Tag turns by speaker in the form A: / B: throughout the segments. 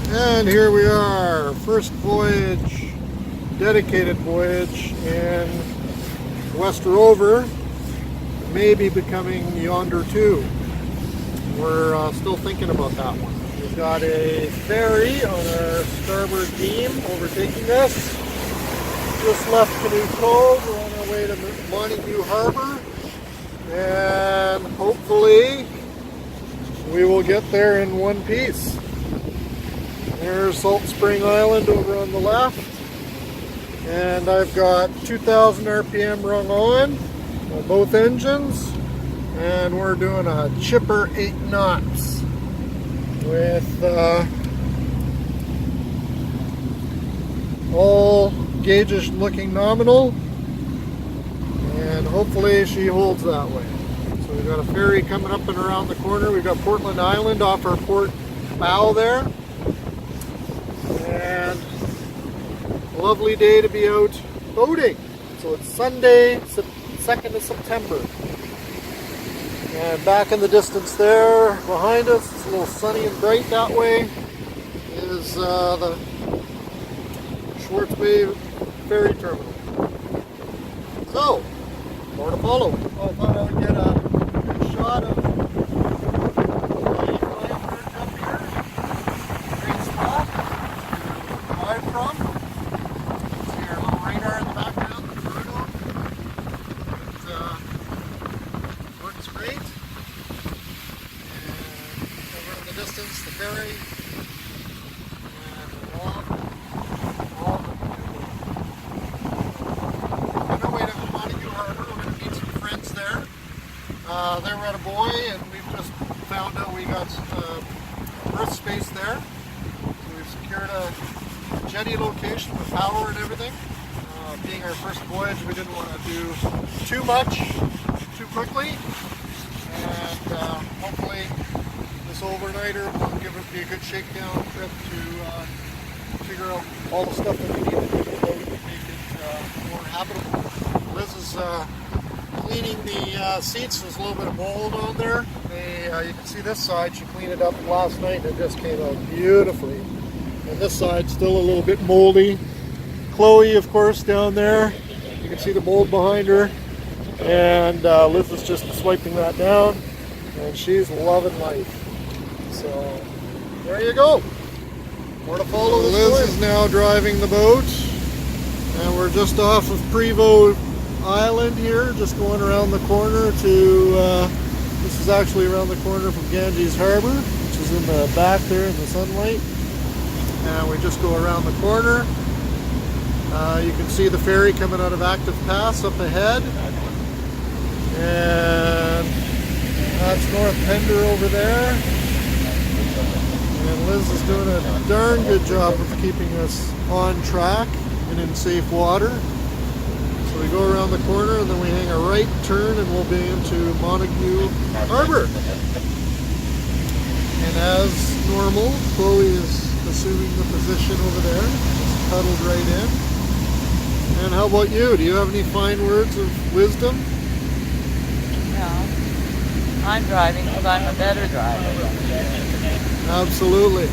A: And here we are, first voyage, dedicated voyage in West Rover, maybe becoming Yonder 2. We're still thinking about that one. We've got a ferry on our starboard beam overtaking us. Just left Canoe Cove, we're on our way to Montague Harbour, and hopefully we will get there in one piece. There's Salt Spring Island over on the left, and I've got 2,000 RPM rung on both engines, and we're doing a chipper 8 knots with all gauges looking nominal, and hopefully she holds that way. So we've got a ferry coming up and around the corner. We've got Portland Island off our port bow there. And a lovely day to be out boating. So it's Sunday, 2nd of September. And back in the distance there, behind us, it's a little sunny and bright that way, is the Schwartz Bay Ferry Terminal. So, more to follow. I thought I would get a good shot of the ferry, and along on our way to Montague Harbour. We're going to meet some friends there. They're at a buoy, and we've just found out we got berth space there. So we've secured a jetty location with power and everything. Being our first voyage, we didn't want to do too much too quickly, and hopefully this overnighter will be a good shakedown trip to figure out all the stuff that we need to do to make it more habitable. Liz is cleaning the seats. There's a little bit of mold on there. You can see this side, she cleaned it up last night and it just came out beautifully. And this side's still a little bit moldy. Chloe, of course, down there. You can see the mold behind her. And Liz is just swiping that down. And she's loving life. So, there you go. More to follow. Liz is now driving the boat, and we're just off of Prevost Island here, just going around the corner to, this is actually around the corner from Ganges Harbour, which is in the back there in the sunlight. And we just go around the corner. You can see the ferry coming out of Active Pass up ahead. And that's North Pender over there. And Liz is doing a darn good job of keeping us on track and in safe water. So we go around the corner and then we hang a right turn and we'll be into Montague Harbour. And as normal, Chloe is assuming the position over there, just cuddled right in. And how about you? Do you have any fine words of wisdom?
B: No. I'm driving because I'm a better driver.
A: Absolutely.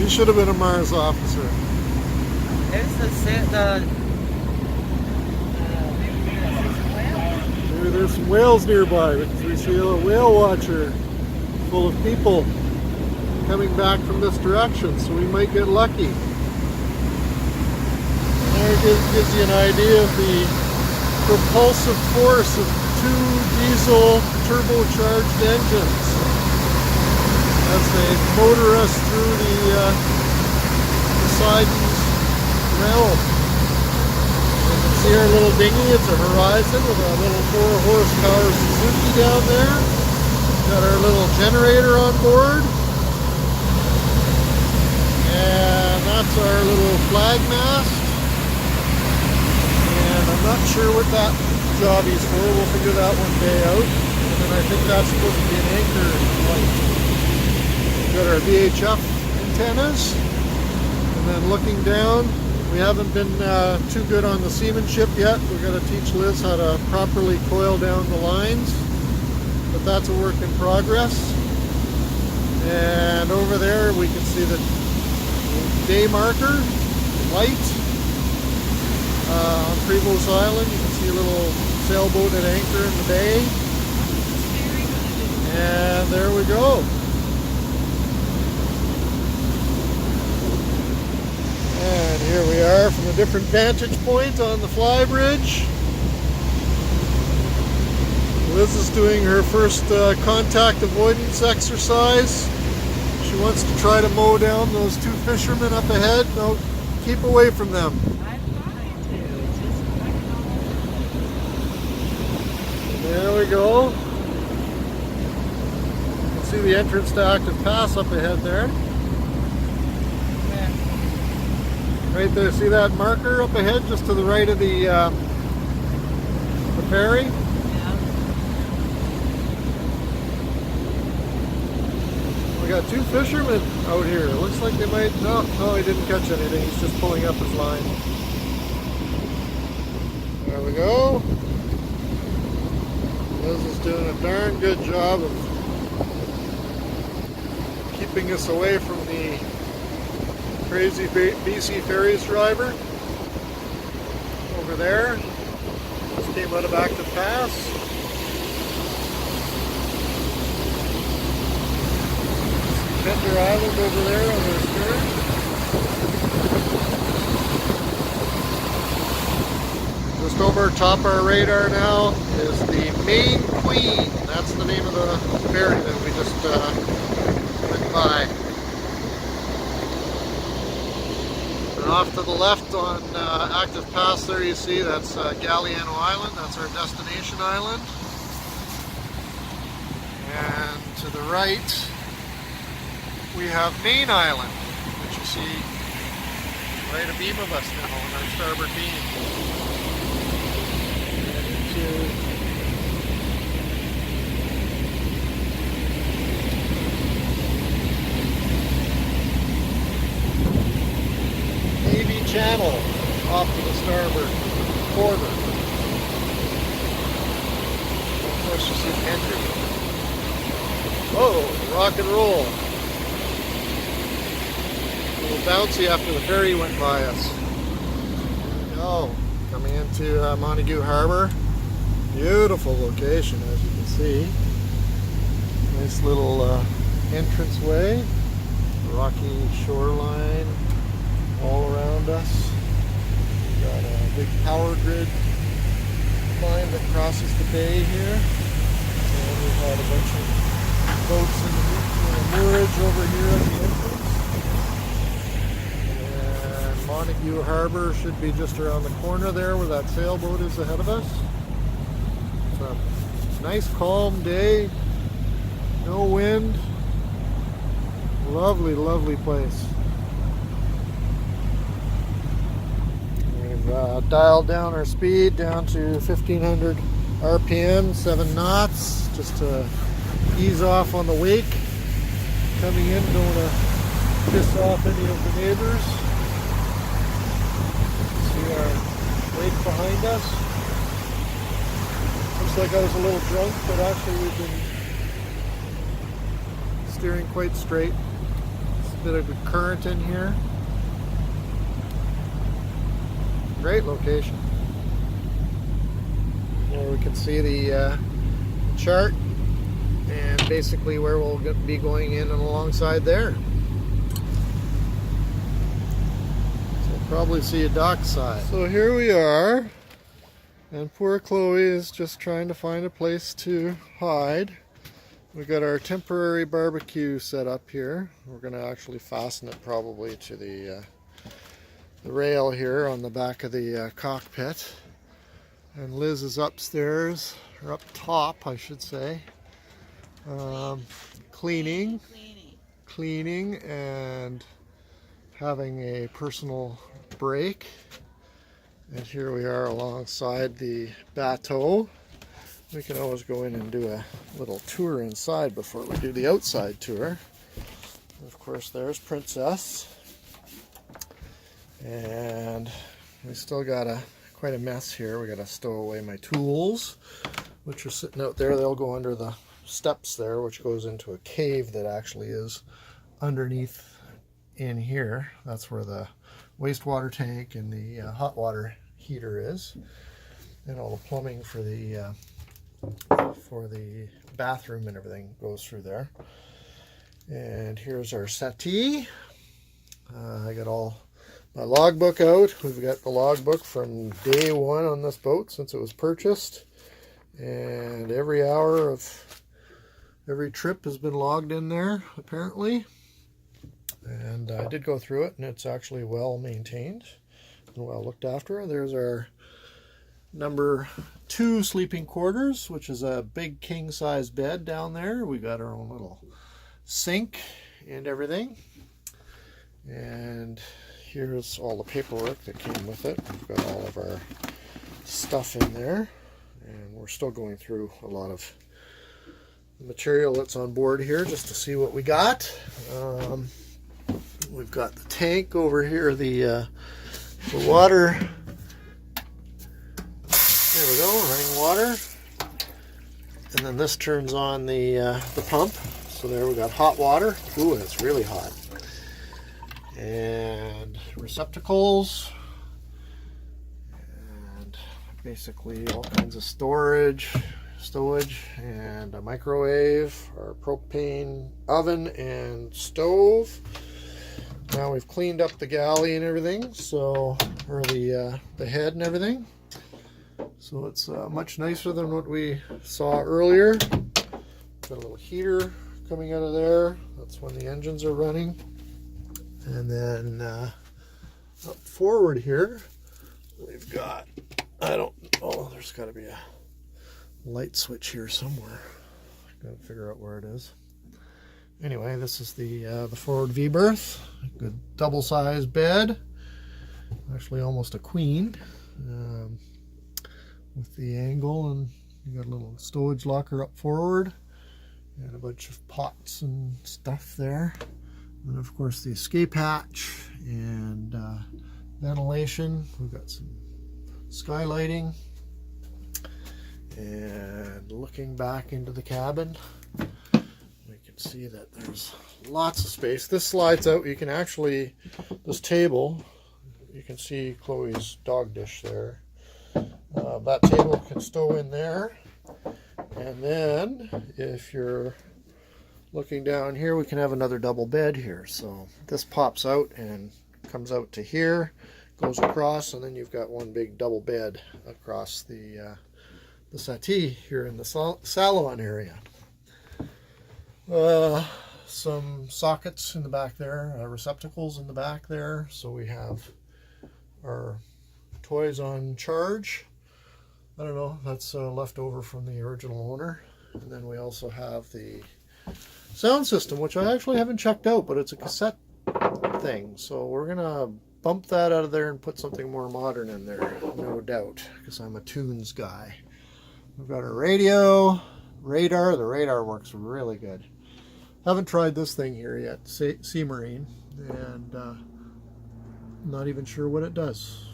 A: You should have been a Mars officer. There's some whales nearby because we see a whale watcher full of people coming back from this direction, so we might get lucky. And there gives you an idea of the propulsive force of 2 diesel turbocharged engines as they motor us through the Poseidon's realm. You can see our little dinghy. It's a Horizon with a little 4 horsepower Suzuki down there. Got our little generator on board. And that's our little flag mast. And I'm not sure what that jobby's for. We'll figure that one day out. And then I think that's supposed to be an anchor light. Got our VHF antennas, and then looking down, we haven't been too good on the seamanship yet. We've got to teach Liz how to properly coil down the lines, but that's a work in progress. And over there we can see the day marker, light on Prevost Island. You can see a little sailboat at anchor in the bay. And there we go. And here we are from a different vantage point on the flybridge. Liz is doing her first contact avoidance exercise. She wants to try to mow down those two fishermen up ahead. No, keep away from them.
B: I'm trying to. It's just
A: There we go. You can see the entrance to Active Pass up ahead there. Right there, see that marker up ahead just to the right of the ferry? We got two fishermen out here. It looks like they might, no, he didn't catch anything. He's just pulling up his line. There we go. Liz is doing a darn good job of keeping us away from the crazy BC Ferries driver. Over there. Just came out of Active Pass. Bender Island over there on their stern. Just over top our radar now is the Main Queen. That's the name of the ferry that we just went by. And off to the left on Active Pass there you see that's Galliano Island. That's our destination island. And to the right we have Main Island, which you see right abeam of us now on our starboard beam. And into Navy Channel off to the starboard quarter. And of course you see the entry. Whoa, rock and roll. A little bouncy after the ferry went by us. There we go. Coming into Montague Harbour. Beautiful location, as you can see. Nice little entranceway. Rocky shoreline all around us. We've got a big power grid line that crosses the bay here. And we've got a bunch of boats in the moorage over here at the entrance. Montague Harbour should be just around the corner there where that sailboat is ahead of us. It's a nice calm day, no wind, lovely, lovely place. We've dialed down our speed down to 1500 RPM, 7 knots, just to ease off on the wake. Coming in, don't want to piss off any of the neighbors. Our wake behind us. Looks like I was a little drunk, but actually we've been steering quite straight. There's a bit of a current in here. Great location. There we can see the chart and basically where we'll be going in and alongside there. Probably see a dockside. So here we are, and poor Chloe is just trying to find a place to hide. We got our temporary barbecue set up here. We're going to actually fasten it probably to the rail here on the back of the cockpit. And Liz is upstairs, or up top I should say, cleaning and having a personal break. And here we are alongside the bateau. We can always go in and do a little tour inside before we do the outside tour. And of course there's Princess. And we still got quite a mess here. We got to stow away my tools, which are sitting out there. They'll go under the steps there, which goes into a cave that actually is underneath in here. That's where the wastewater tank and the hot water heater is, and all the plumbing for the bathroom and everything goes through there. And here's our settee. I got all my logbook out. We've got the logbook from day one on this boat since it was purchased, and every hour of every trip has been logged in there apparently. And I did go through it, and it's actually well maintained and well looked after. There's our number 2 sleeping quarters, which is a big king size bed down there. We got our own little sink and everything. And here's all the paperwork that came with it. We've got all of our stuff in there, and we're still going through a lot of the material that's on board here just to see what we got. We've got the tank over here, the water. There we go, running water. And then this turns on the pump. So there we got hot water. Ooh, and it's really hot. And receptacles. And basically all kinds of stowage, and a microwave, our propane oven and stove. Now we've cleaned up the galley and everything, so, or the head and everything. So it's much nicer than what we saw earlier. Got a little heater coming out of there. That's when the engines are running. And then up forward here, we've got, there's got to be a light switch here somewhere. Gotta figure out where it is. Anyway, this is the forward V-berth. Good double-sized bed. Actually almost a queen. With the angle, and you got a little stowage locker up forward. And a bunch of pots and stuff there. And of course the escape hatch and ventilation. We've got some skylighting. And looking back into the cabin, we can see that there's lots of space. This slides out. You can actually, this table, you can see Chloe's dog dish there. That table can stow in there. And then if you're looking down here, we can have another double bed here. So this pops out and comes out to here, goes across, and then you've got one big double bed across the settee here in the salon area. Some sockets in the back there, receptacles in the back there. So we have our toys on charge. I don't know, that's left over from the original owner. And then we also have the sound system, which I actually haven't checked out, but it's a cassette thing. So we're gonna bump that out of there and put something more modern in there, no doubt, because I'm a tunes guy. We've got our radio, radar. The radar works really good. Haven't tried this thing here yet, Sea Marine, and not even sure what it does.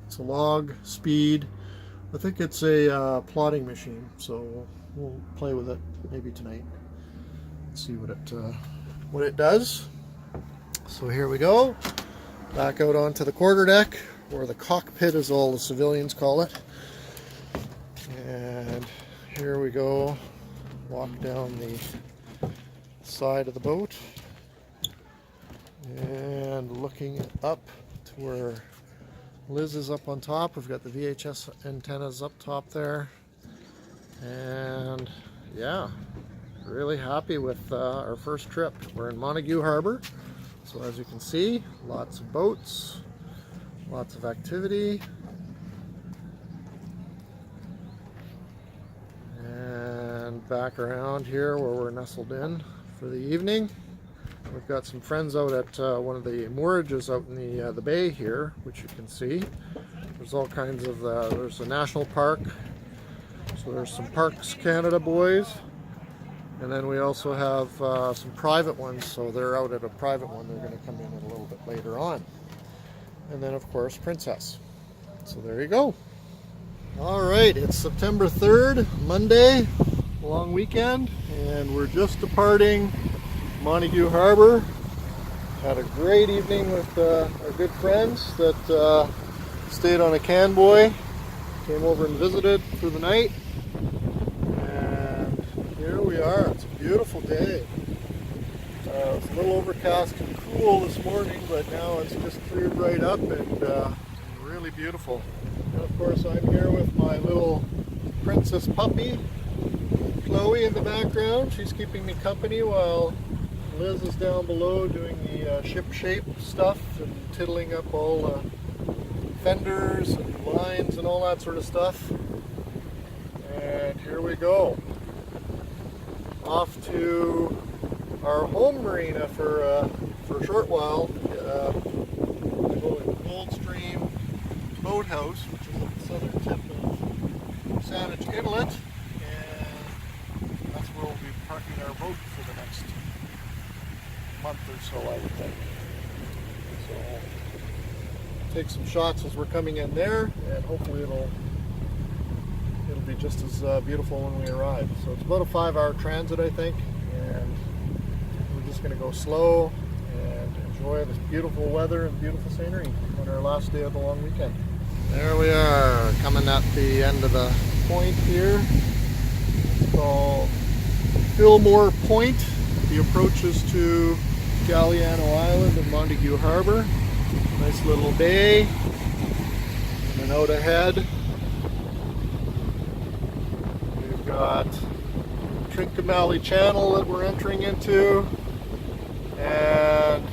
A: It's a log, speed. I think it's a plotting machine, so we'll play with it maybe tonight. See what it does. So here we go, back out onto the quarterdeck, or the cockpit as all the civilians call it. And here we go, walk down the side of the boat and looking up to where Liz is up on top. We've got the VHS antennas up top there, and yeah, really happy with our first trip. We're in Montague Harbour, so as you can see, lots of boats, lots of activity. And back around here where we're nestled in for the evening, we've got some friends out at one of the moorages out in the bay here, which you can see. There's all kinds of, there's a national park, so there's some Parks Canada boys, and then we also have some private ones, so they're out at a private one. They're going to come in a little bit later on. And then of course Princess. So there you go. Alright, it's September 3rd, Monday, long weekend, and we're just departing Montague Harbour Had a great evening with our good friends that stayed on a convoy. Came over and visited for the night. And here we are. It's a beautiful day. It's a little overcast and cool this morning, but now it's just cleared right up and really beautiful. And of course I'm here with my little princess puppy, Chloe, in the background. She's keeping me company while Liz is down below doing the ship shape stuff and tiddling up all the fenders and lines and all that sort of stuff. And here we go. Off to our home marina for a short while. We go to Coldstream Boathouse, which is at the southern tip of Saanich Inlet, and that's where we'll be parking our boat for the next month or so, I would think. So take some shots as we're coming in there, and hopefully it'll be just as beautiful when we arrive. So it's about a 5-hour transit, I think, and we're just going to go slow and enjoy this beautiful weather and beautiful scenery on our last day of the long weekend. There we are, coming at the end of the point here. It's called Fillmore Point. The approaches to Galliano Island and Montague Harbour. Nice little bay. And then out ahead we've got Trincomalee Channel that we're entering into. And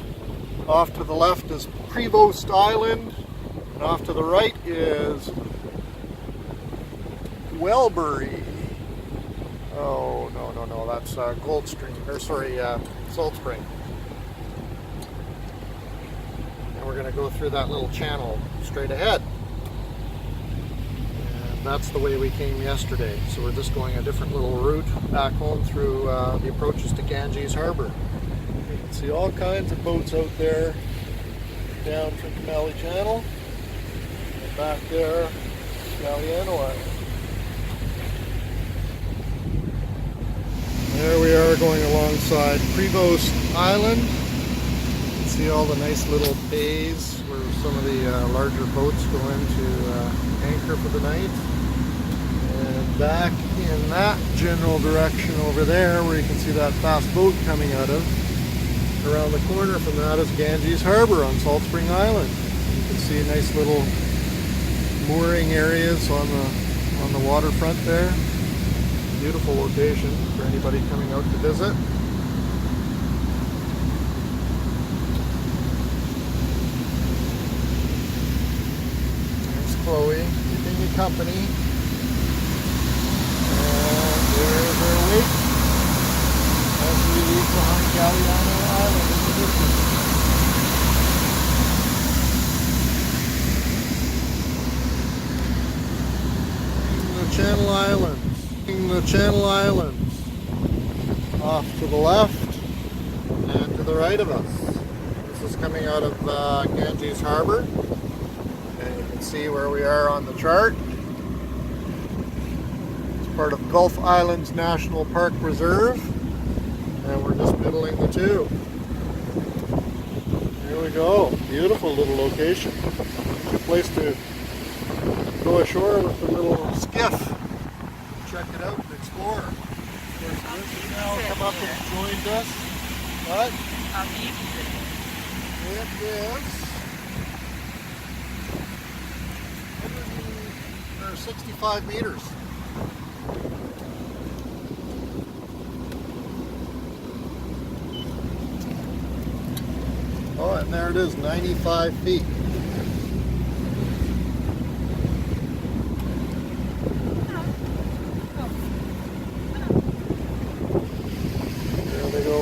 A: off to the left is Prevost Island. And off to the right is Wellbury. Oh, no, that's Goldstream, or sorry, Salt Spring. And we're going to go through that little channel straight ahead. And that's the way we came yesterday. So we're just going a different little route back home through the approaches to Ganges Harbour. You can see all kinds of boats out there down Trincomalee Channel. And back there, Galliano Island. There we are going alongside Prevost Island. You can see all the nice little bays where some of the larger boats go in to anchor for the night. And back in that general direction over there, where you can see that fast boat coming out of, around the corner from that is Ganges Harbour on Salt Spring Island. You can see nice little mooring areas on the waterfront there. Beautiful location for anybody coming out to visit. There's Chloe keeping me company. And there's our wake as we leave behind Galliano Island in the distance. The Channel Islands. The Channel Islands off to the left and to the right of us. This is coming out of Ganges Harbour, and you can see where we are on the chart. It's part of Gulf Islands National Park Reserve, and we're just middling the two. Here we go. Beautiful little location. Good place to go ashore with the little skiff. Check it out and explore. Of course, Liz has now come up and joined us. What? It is 65 meters. Oh, and there it is, 95 feet.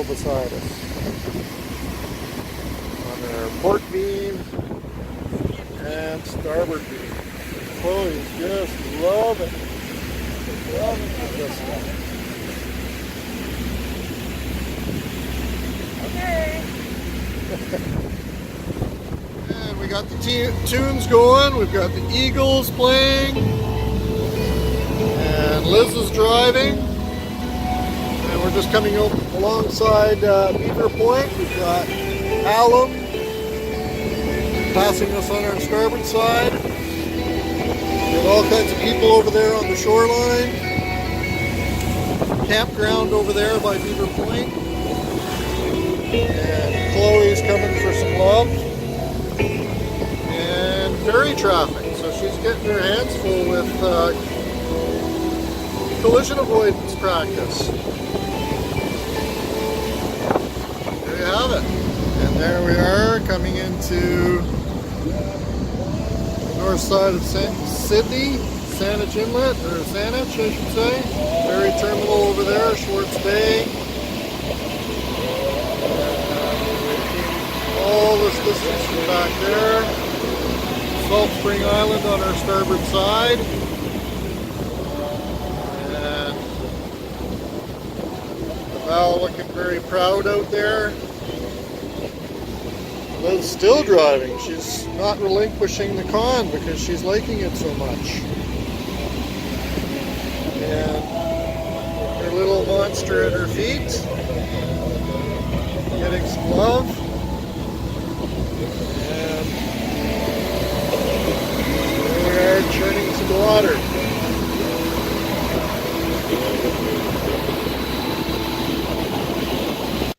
A: Beside us on their port beam and starboard beam. Chloe's just loving this one.
B: Okay.
A: And we got the tunes going. We've got the Eagles playing, and Liz is driving. We're just coming alongside Beaver Point. We've got Hallam, passing us on our starboard side. Got all kinds of people over there on the shoreline. Campground over there by Beaver Point. And Chloe's coming for some love. And ferry traffic, so she's getting her hands full with collision avoidance practice. There you have it. And there we are coming into the north side of Sydney, Saanich Inlet, or Saanich I should say. Ferry terminal over there, Schwartz Bay. All this distance from back there. Salt Spring Island on our starboard side. And Val looking very proud out there. Liv's still driving. She's not relinquishing the con because she's liking it so much. And her little monster at her feet. Getting some love. And there we are churning to the water.